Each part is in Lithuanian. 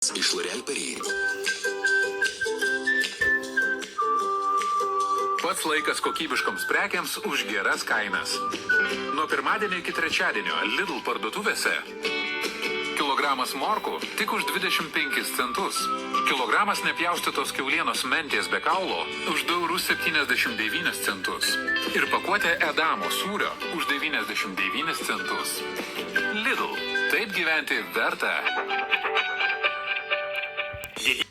Iš L'Oréal Paris. Pats laikas kokybiškoms prekiams už geras kainas. Nuo pirmadienio iki trečiadienio Lidl parduotuvėse kilogramas morkų tik už 25 centus. Kilogramas nepjaustytos kiaulienos mentės be kaulo už 2,79 centus. Ir pakuotė Edamo sūrio už 99 centus. Lidl. Taip gyventi verta.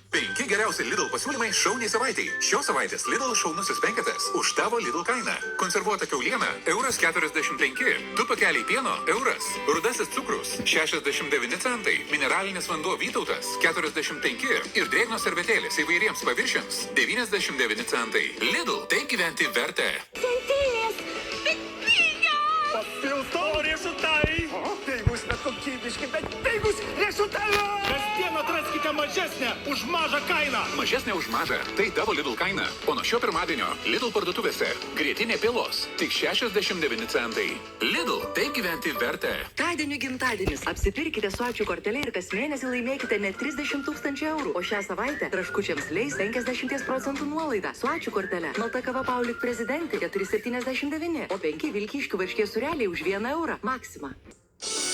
5 geriausi Lidl pasiūlymai šauniai savaitai. Šios savaitės Lidl šaunusis penketas už tavo Lidl kainą. Konservuota kiauliena €1,45. 2 pakeliai pieno euras. Rudasis cukrus 69 centai. Mineralinis vanduo Vytautas 45. Ir drėgnos servetėlės įvairiems paviršiams 99 centai. Lidl. Tai gyventi verta. Papilto riešutai. Tai bus nekokybiški, bet tai bus riešutai. Kasdien atraskite mažesnę už mažą kainą. Mažesnė už mažą. Tai tavo Lidl kaina. O nuo šio pirmadienio Lidl parduotuvėse grietinė pilos tik 69 centai. Lidl. Tai gyventi verta. Tadienių gimtadienis. Apsipirkite su ačiū kortelė ir kas mėnesį laimėkite net 30 000 eurų. O šią savaitę traškučiams leis 50% nuolaidą. Su ačiū kortelė. Malta kava Paulik prezidentė 4,79. O 5 vilkyškių varškės sūreliai už 1 eurą. Maxima.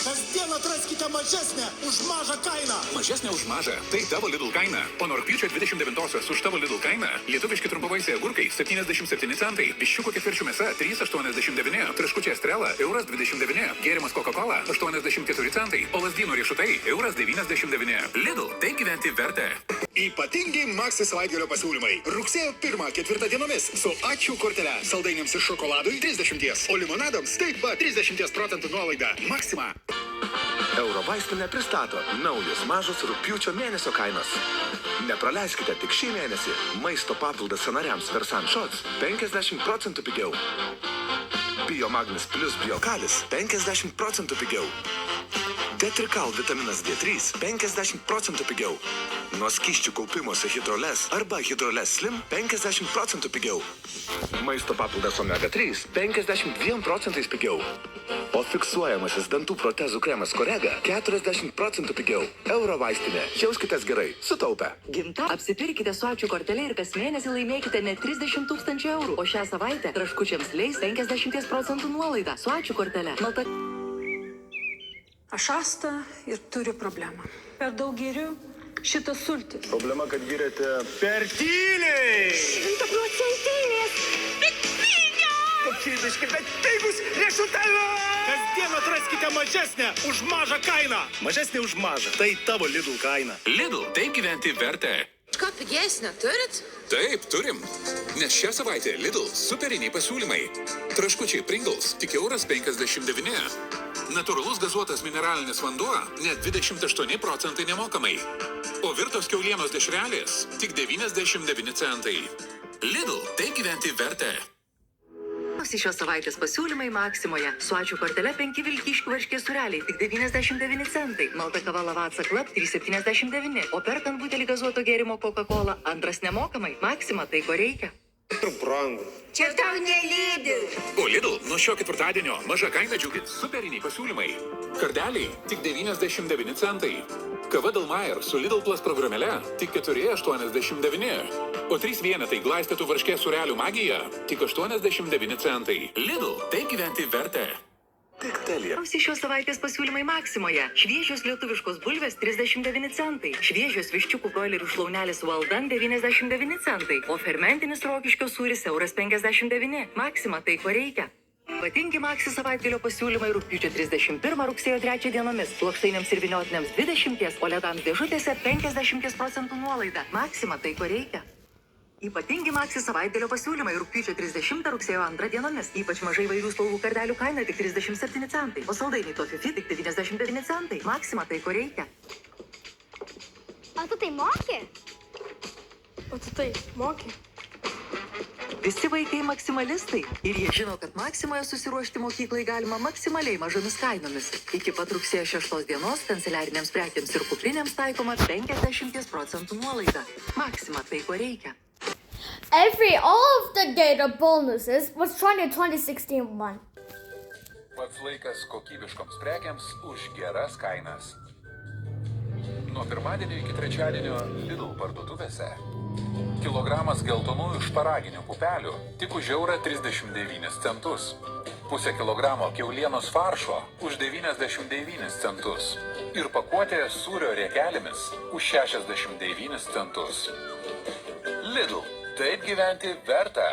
Kasdien atraskite mažesnę už mažą kainą. Mažesnė už mažą. Tai tavo Lidl kaina. O nuo rugpjūčio 29-osios už tavo Lidl kainą lietuviški trumpavaisiai agurkai 77 centai. Viščiukų ketvirčių mėsa 3,89. Traškučiai Estrela €1,29. Gėrimas Coca-Cola 84 centai. O lazdynų riešutai €1,99. Lidl. Tai gyventi verta. Ypatingi Maxi savaitgalio pasiūlymai. Rugsėjo 1-4 dienomis su ačiū kortele. Saldainiams ir šokoladui 30, o limonadams taip pat 30% nuolaida. Maxima. Eurovaistinė pristato naujus mažos rugpjūčio mėnesio kainos. Nepraleiskite tik šį mėnesį. Maisto papildas sąnariams Versan Shots 50% pigiau. Biomagnis plus Biokalis 50% pigiau. Tetrikal vitaminas D3 50% pigiau. Nuo skysčių kaupimosi Hydroles arba Hydroles Slim 50% pigiau. Maisto papildas Omega 3 52% pigiau. O fiksuojamasis dantų protezų kremas Korega 40% pigiau. Eurovaistinė. Jauskitės gerai. Sutaupę. Gimta. Apsipirkite su ačiū kortelė ir kas mėnesį laimėkite net 30 000 eurų. O šią savaitę traškučiams leis 50% nuolaidą. Su ačiū kortelė. Malta. Aš Asta ir turiu problemą. Per daug geriu šitą sultį. Problema, kad giriate per tyliai. 100%. Kokybiški, bet tai bus riešutai. Kasdien atraskite mažesnę už mažą kainą. Mažesnė už mažą. Tai tavo Lidl kaina. Lidl. Tai gyventi verta. Ką pigesnę turit? Taip, turim. Nes šią savaitę Lidl superiniai pasiūlymai. Traškučiai Pringles tik €1,59. Natūralus gazuotas mineralinis vanduo net 28% nemokamai. O virtos kiaulienos dešrelės tik 99 centai. Lidl. Tai gyventi verta. Šios savaitės pasiūlymai Maximoje. Su ačiū kortelė 5 vilkyškių varškės sūreliai tik 99 centai. Malta kava Lavazza Club 3,79. O perkant butelį gazuoto gėrimo Coca-Cola antras nemokamai. Maxima tai ko reikia. Čia tau nelydi. O Lidl nuo šio ketvirtadienio maža kaina džiugins superiniai pasiūlymai. Kardeliai tik 99 centai. Kava Dalmayer su Lidl Plus programėle tik 4,89. O 3 vienetai glaistytų varškės sūrelių magija tik 89 centai. Lidl. Tai gyventi verta. Tik Telia. Šios savaitės pasiūlymai Maximoje. Šviežios lietuviškos bulvės 39 centai. Šviežios viščiukų broilerių šlaunelės Valdan 99 centai. O fermentinis rokiškio sūris €1,59. Maxima tai ko reikia. Ypatingi Maxi savaitgalio pasiūlymai rugpjūčio 31 rugsėjo 3 dienomis. Plokštainiams ir vyniotiniams 20, o ledams dėžutėse 50% nuolaida. Maxima tai ko reikia. Ypatingi Maxi savaitgalio pasiūlymai rugpjūčio 30 rugsėjo 2 dienomis. Ypač mažai įvairių spalvų kardelių kaina tik 37 centai. O saldainiai Tofifi tik 99 centai. Maxima tai ko reikia. O tu tai moki? O tu tai moki? Visi vaikai maksimalistai. Ir jie žino, kad Maximoje susiruošti mokyklai galima maksimaliai mažomis kainomis. Iki pat rugsėjo 6 dienos kanceliariniams prekiams ir kuprinėms taikoma 50% nuolaida. Maxima tai ko reikia. All of the data bonuses was 2016 one. Pats laikas kokybiškoms prekiams už geras kainas. Nuo pirmadienio iki trečiadienio Lidl parduotuvėse. Kilogramas geltonųjų šparaginių pupelių tik už €39 centus. Pusę kilogramo kiaulienos faršo už 99 centus. Ir pakuotė sūrio riekelėmis už 69 centus. Lidl. Taip gyventi verta.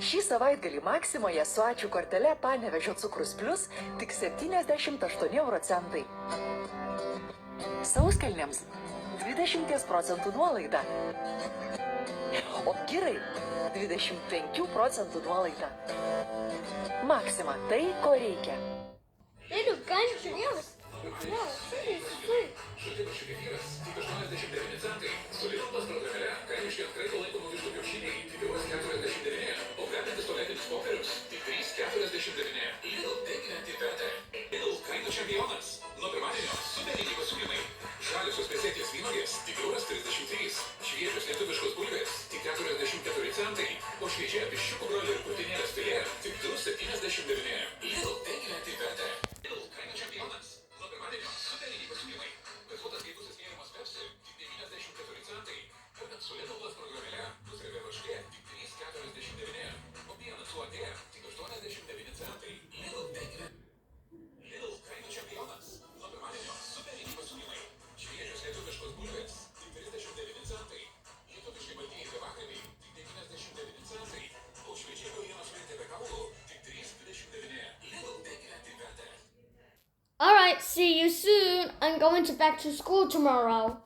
Šį savaitgalį Maksimoje su ačiū kortele Panevėžio cukrus plius tik 78 centai. Sauskelniams 20% nuolaida. O girai 25% nuolaida. Maksima tai, ko reikia. Little country. Su Lidl programėle kaimiški atkraito laikomų vištų kiaušiniai tik €49, o vedantis tualetinis popierius tik €3,49. Lidl tai gyventi verta. Lidl kainų čempionas. Nuo pirmadienio sudariniai pasiūlymai. Žaliosios pesėties vynuogės tik €33. Šviežios lietuviškos bulvės tik 44 centai. O šviežia viščiukų brolių ir krūtinėlės filė tik €2,79. Lidl tai gyventi verta. Lidl kainų čempionas. Nuo pirmadienio sudariniai pasiūlymai. Gazuotas gaisusis gėrimas Pepsi tik 94 centai. Būtent su Lidl programėle pusrėvė varškė tik €3,49. O pienas su atė tik 89 centai. Lidl tai gyventi. Lidl kainų čempionas. Nuo pirmadienio superiniai pasiūlymai. Šviežios lietuviškos bulvės tik 39 centai. Lietuviškai baltieji pievagrybiai tik 99 centai. O šviežiai kiaulienos šventė be kaulų tik €3,29. Lidl tai gyventi verta. Alright, see you soon. I'm going back to school tomorrow.